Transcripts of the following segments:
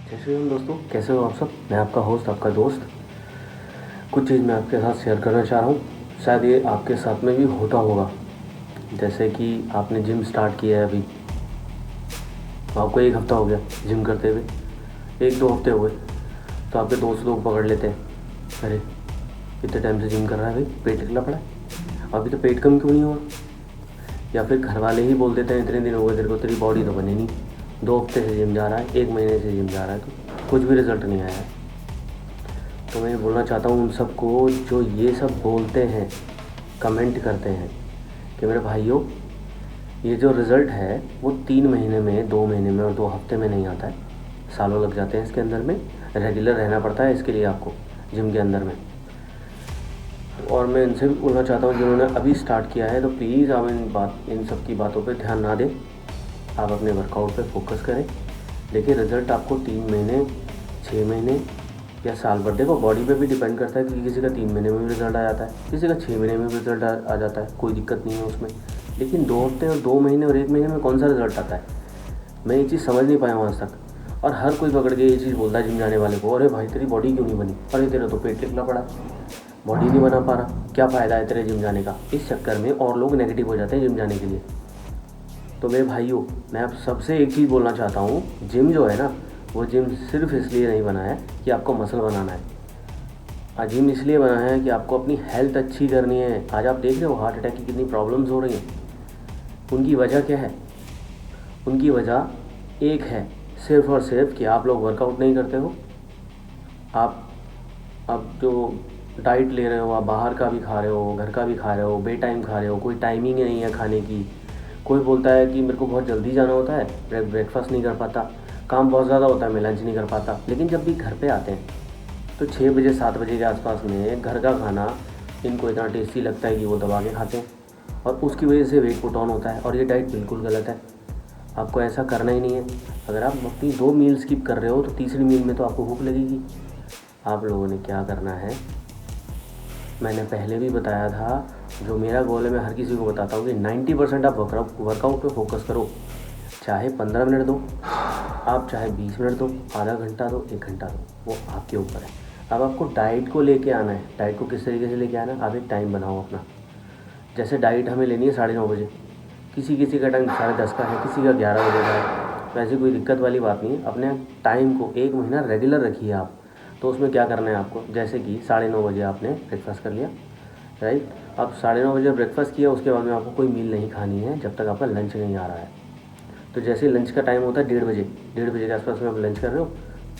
जय श्री राम दोस्तों, कैसे हो आप सब। मैं आपका होस्ट, आपका दोस्त। कुछ चीज़ मैं आपके साथ शेयर करना चाह रहा हूँ। शायद ये आपके साथ में भी होता होगा। जैसे कि आपने जिम स्टार्ट किया है, अभी आपको 1 हफ्ता हो गया जिम करते हुए, 1-2 हफ्ते हो गए, तो आपके दोस्त लोग पकड़ लेते हैं, अरे इतने टाइम से जिम कर रहा है भाई, पेट निकला पड़ा है, अभी तो पेट कम क्यों नहीं हुआ। या फिर घर वाले ही बोल देते हैं, इतने दिन हो गए तेरे को, तेरी बॉडी तो बनी नहीं, 2 हफ्ते से जिम जा रहा है, 1 महीने से जिम जा रहा है, तो कुछ भी रिजल्ट नहीं आया है। तो मैं ये बोलना चाहता हूँ उन सबको जो ये सब बोलते हैं, कमेंट करते हैं कि मेरे भाइयों, ये जो रिज़ल्ट है वो 3 महीने में, 2 महीने में और 2 हफ्ते में नहीं आता है, सालों लग जाते हैं इसके अंदर में। रेगुलर रहना पड़ता है इसके लिए आपको जिम के अंदर में। और मैं इनसे भी बोलना चाहता हूँ जिन्होंने अभी स्टार्ट किया है, तो प्लीज़ आप इन सब की बातों पे ध्यान ना दें, आप अपने वर्कआउट पे फोकस करें। देखिए रिज़ल्ट आपको 3 महीने, 6 महीने या साल भर, देखो बॉडी पे भी डिपेंड करता है कि किसी का 3 महीने में भी रिज़ल्ट आ जाता है, किसी का 6 महीने में भी रिज़ल्ट आ जाता है, कोई दिक्कत नहीं है उसमें। लेकिन 2 हफ्ते और 2 महीने और 1 महीने में कौन सा रिज़ल्ट आता है, मैं ये चीज़ समझ नहीं पाया हूँ आज तक। और हर कोई पकड़ के ये चीज़ बोलता है जिम जाने वाले को, अरे भाई तेरी बॉडी क्यों नहीं बनी, अरे तेरा तो पेट निकला पड़ा, बॉडी नहीं बना पा रहा, क्या फ़ायदा है तेरे जिम जाने का। इस चक्कर में और लोग नेगेटिव हो जाते हैं जिम जाने के लिए। तो मेरे भाइयों, मैं आप सबसे एक चीज़ बोलना चाहता हूँ, जिम जो है ना, वो जिम सिर्फ इसलिए नहीं बना है कि आपको मसल बनाना है। जिम इसलिए बना है कि आपको अपनी हेल्थ अच्छी करनी है। आज आप देख रहे हो हार्ट अटैक की कितनी प्रॉब्लम्स हो रही हैं। उनकी वजह क्या है? उनकी वजह एक है, सिर्फ और सिर्फ कि आप लोग वर्कआउट नहीं करते हो। आप अब जो डाइट ले रहे हो, आप बाहर का भी खा रहे हो, घर का भी खा रहे हो, बे टाइम खा रहे हो, कोई टाइमिंग नहीं है खाने की। कोई बोलता है कि मेरे को बहुत जल्दी जाना होता है, ब्रेकफास्ट नहीं कर पाता, काम बहुत ज़्यादा होता है, मैं लंच नहीं कर पाता। लेकिन जब भी घर पे आते हैं तो 6 बजे 7 बजे के आसपास में घर का खाना इनको इतना टेस्टी लगता है कि वो दबा के खाते हैं, और उसकी वजह से वेट पुट ऑन होता है। और ये डाइट बिल्कुल गलत है, आपको ऐसा करना ही नहीं है। अगर आप अपनी 2 मील स्किप कर रहे हो तो तीसरी मील में तो आपको भूख लगेगी। आप लोगों ने क्या करना है, मैंने पहले भी बताया था, जो मेरा गोल है मैं हर किसी को बताता हूँ कि 90% आप वर्कआउट पे फोकस करो। चाहे 15 मिनट दो आप, चाहे 20 मिनट दो, आधा घंटा दो, 1 घंटा दो, वो आपके ऊपर है। अब आपको डाइट को लेके आना है। डाइट को किस तरीके से लेके आना है, आप एक टाइम बनाओ अपना। जैसे डाइट हमें लेनी है 9:30 बजे, किसी किसी का टाइम 10:30 का है, किसी का 11 बजे का है, तो ऐसी कोई दिक्कत वाली बात नहीं है। अपने टाइम को 1 महीना रेगुलर रखिए आप। तो उसमें क्या करना है आपको, जैसे कि 9:30 बजे आपने ब्रेकफास्ट कर लिया, राइट। अब 9:30 बजे ब्रेकफास्ट किया, उसके बाद में आपको कोई मील नहीं खानी है जब तक आपका लंच नहीं आ रहा है। तो जैसे लंच का टाइम होता है 1:30 बजे, 1:30 बजे के आसपास में आप लंच कर रहे हो,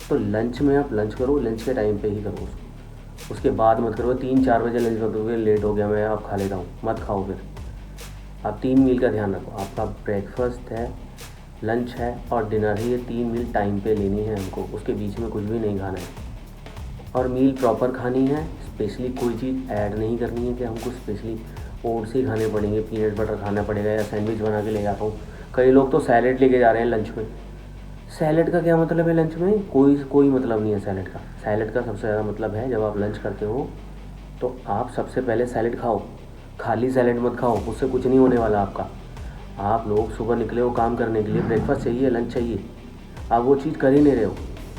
तो लंच में आप लंच करो, लंच के टाइम पे ही करो उसको। उसके बाद मत करो 3-4 बजे लंच मत करो, लेट हो गया मैं आप खा लेता हूँ, मत खाओ फिर। आप 3 मील का ध्यान रखो, आपका ब्रेकफास्ट है, लंच है और डिनर है, ये 3 मील टाइम पे लेनी है हमको, उसके बीच में कुछ भी नहीं खाना है। और मील प्रॉपर खानी है, स्पेशली कोई चीज़ ऐड नहीं करनी है कि हमको स्पेशली ओट्स ही खाने पड़ेंगे, पीनट बटर खाना पड़ेगा या सैंडविच बना के ले जाता हूँ। कई लोग तो सैलेड लेके जा रहे हैं लंच में। सैलेड का क्या मतलब है लंच में? कोई मतलब नहीं है सैलेड का। सैलेड का सबसे ज़्यादा मतलब है, जब आप लंच करते हो तो आप सबसे पहले सैलेड खाओ, खाली सैलेड मत खाओ, उससे कुछ नहीं होने वाला आपका। आप लोग सुबह निकले हो काम करने के लिए, ब्रेकफास्ट चाहिए, लंच चाहिए, आप वो चीज़ कर ही नहीं रहे हो,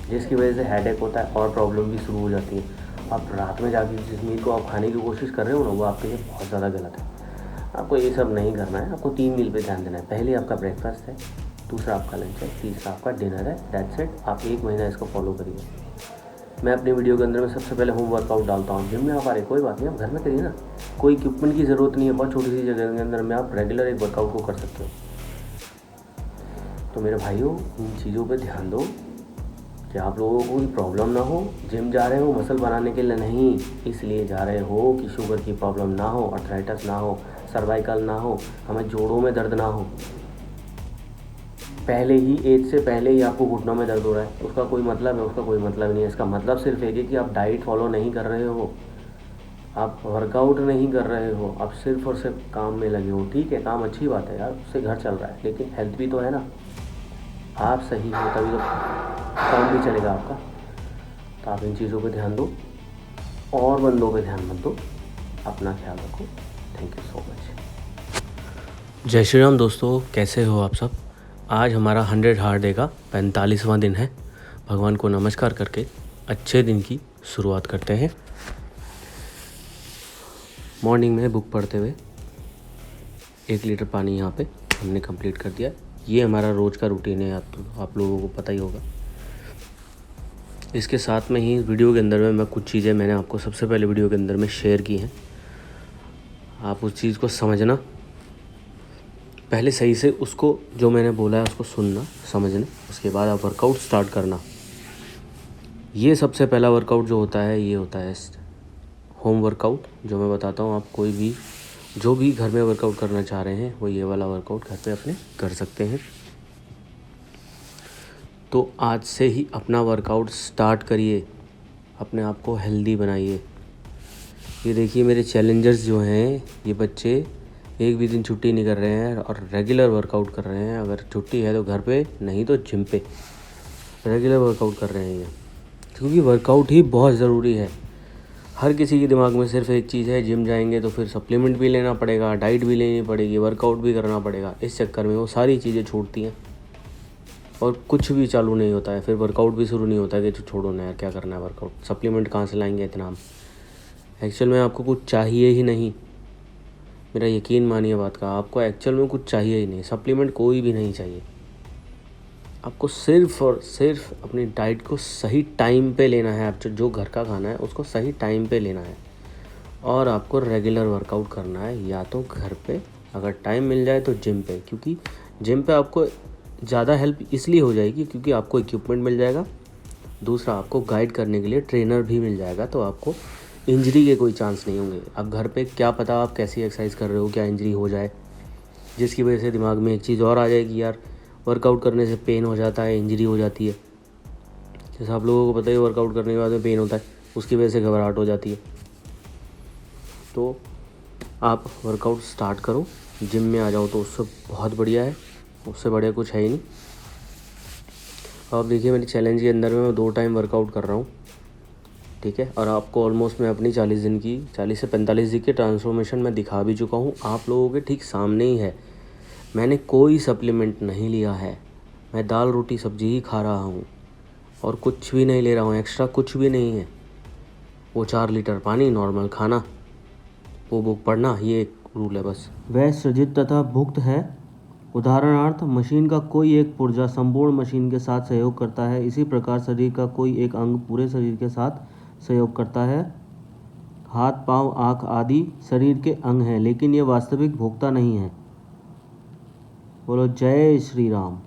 जिसकी वजह से हेडेक होता है और प्रॉब्लम भी शुरू हो जाती है। आप रात में जाके जिस मील को आप खाने की कोशिश कर रहे हो ना, वो आपके लिए बहुत ज़्यादा गलत है। आपको ये सब नहीं करना है, आपको 3 मील पे ध्यान देना है। पहले आपका ब्रेकफास्ट है, दूसरा आपका लंच है, तीसरा आपका डिनर है, दैट्स इट। आप 1 महीना इसको फॉलो करिए। मैं अपने वीडियो के अंदर में सबसे पहले होम वर्कआउट डालता हूँ। जिम में आप आ रहे, कोई बात नहीं, आप घर में करिए ना, कोई इक्विपमेंट की ज़रूरत नहीं है, बहुत छोटी सी जगह के अंदर में आप रेगुलर एक वर्कआउट को कर सकते हो। तो मेरे भाइयों, इन चीज़ों पे ध्यान दो कि आप लोगों को कोई प्रॉब्लम ना हो। जिम जा रहे हो मसल बनाने के लिए नहीं, इसलिए जा रहे हो कि शुगर की प्रॉब्लम ना हो, अर्थराइटिस ना हो, सर्वाइकल ना हो, हमें जोड़ों में दर्द ना हो। पहले ही एज से पहले ही आपको घुटनों में दर्द हो रहा है, उसका कोई मतलब है? उसका कोई मतलब नहीं है। इसका मतलब सिर्फ एक है कि आप डाइट फॉलो नहीं कर रहे हो, आप वर्कआउट नहीं कर रहे हो, आप सिर्फ और सिर्फ काम में लगे हो। ठीक है, काम अच्छी बात है यार, उससे घर चल रहा है, लेकिन हेल्थ भी तो है ना। आप सही हो तभी तो काम भी चलेगा आपका। तो आप इन चीज़ों पे ध्यान दो और बंदों पे ध्यान मत दो। अपना ख्याल रखो। Thank you so much. जय श्री राम दोस्तों, कैसे हो आप सब। आज हमारा 100 हार्ड डे का 45वां दिन है। भगवान को नमस्कार करके अच्छे दिन की शुरुआत करते हैं। मॉर्निंग में बुक पढ़ते हुए 1 लीटर पानी यहाँ पे हमने कंप्लीट कर दिया। ये हमारा रोज़ का रूटीन है, आप लोगों को पता ही होगा। इसके साथ में ही वीडियो के अंदर में मैं कुछ चीज़ें मैंने आपको सबसे पहले वीडियो के अंदर में शेयर की हैं। आप उस चीज़ को समझना, पहले सही से उसको जो मैंने बोला है उसको सुनना, समझना, उसके बाद आप वर्कआउट स्टार्ट करना। ये सबसे पहला वर्कआउट जो होता है ये होता है होम वर्कआउट, जो मैं बताता हूँ। आप कोई भी जो भी घर में वर्कआउट करना चाह रहे हैं वो ये वाला वर्कआउट घर पे अपने कर सकते हैं। तो आज से ही अपना वर्कआउट स्टार्ट करिए, अपने आप को हेल्दी बनाइए। ये देखिए मेरे चैलेंजर्स जो हैं, ये बच्चे एक भी दिन छुट्टी नहीं कर रहे हैं और रेगुलर वर्कआउट कर रहे हैं। अगर छुट्टी है तो घर पे, नहीं तो जिम पे रेगुलर वर्कआउट कर रहे हैं ये, क्योंकि वर्कआउट ही बहुत ज़रूरी है। हर किसी के दिमाग में सिर्फ एक चीज़ है, जिम जाएंगे तो फिर सप्लीमेंट भी लेना पड़ेगा, डाइट भी लेनी पड़ेगी, वर्कआउट भी करना पड़ेगा। इस चक्कर में वो सारी चीज़ें छूटती हैं और कुछ भी चालू नहीं होता है। फिर वर्कआउट भी शुरू नहीं होता है कि छोड़ो ना यार, क्या करना है वर्कआउट, सप्लीमेंट कहाँ से लाएंगे इतना हम। एक्चुअल में आपको कुछ चाहिए ही नहीं, मेरा यकीन मानिए बात का, आपको एक्चुअल में कुछ चाहिए ही नहीं, सप्लीमेंट कोई भी नहीं चाहिए। आपको सिर्फ़ और सिर्फ अपनी डाइट को सही टाइम पे लेना है। आप जो घर का खाना है उसको सही टाइम पे लेना है और आपको रेगुलर वर्कआउट करना है, या तो घर पे, अगर टाइम मिल जाए तो जिम पे। क्योंकि जिम पे आपको ज़्यादा हेल्प इसलिए हो जाएगी क्योंकि आपको इक्विपमेंट मिल जाएगा, दूसरा आपको गाइड करने के लिए ट्रेनर भी मिल जाएगा, तो आपको इंजरी के कोई चांस नहीं होंगे। अब घर पे क्या पता आप कैसी एक्सरसाइज कर रहे हो, क्या इंजरी हो जाए, जिसकी वजह से दिमाग में एक चीज़ और आ जाएगी, यार वर्कआउट करने से पेन हो जाता है, इंजरी हो जाती है। जैसे आप लोगों को पता है वर्कआउट करने के बाद में पेन होता है, उसकी वजह से घबराहट हो जाती है। तो आप वर्कआउट स्टार्ट करो, जिम में आ जाओ तो उससे बहुत बढ़िया है, उससे बढ़िया कुछ है ही नहीं। अब देखिए मेरे चैलेंज के अंदर में मैं 2 टाइम वर्कआउट कर रहा हूँ, ठीक है। और आपको ऑलमोस्ट मैं अपनी 40 से 45 दिन की ट्रांसफॉर्मेशन मैं दिखा भी चुका हूँ, आप लोगों के ठीक सामने ही है। मैंने कोई सप्लीमेंट नहीं लिया है, मैं दाल रोटी सब्जी ही खा रहा हूँ और कुछ भी नहीं ले रहा हूँ, एक्स्ट्रा कुछ भी नहीं है। वो 4 लीटर पानी, नॉर्मल खाना, वो बुक पढ़ना, ये एक रूल है बस। वह सृजित तथा भुक्त है। उदाहरणार्थ, मशीन का कोई एक पुर्जा संपूर्ण मशीन के साथ सहयोग करता है, इसी प्रकार शरीर का कोई एक अंग पूरे शरीर के साथ सहयोग करता है। हाथ, पाँव, आँख आदि शरीर के अंग हैं, लेकिन ये वास्तविक भोक्ता नहीं है। बोलो जय श्री राम।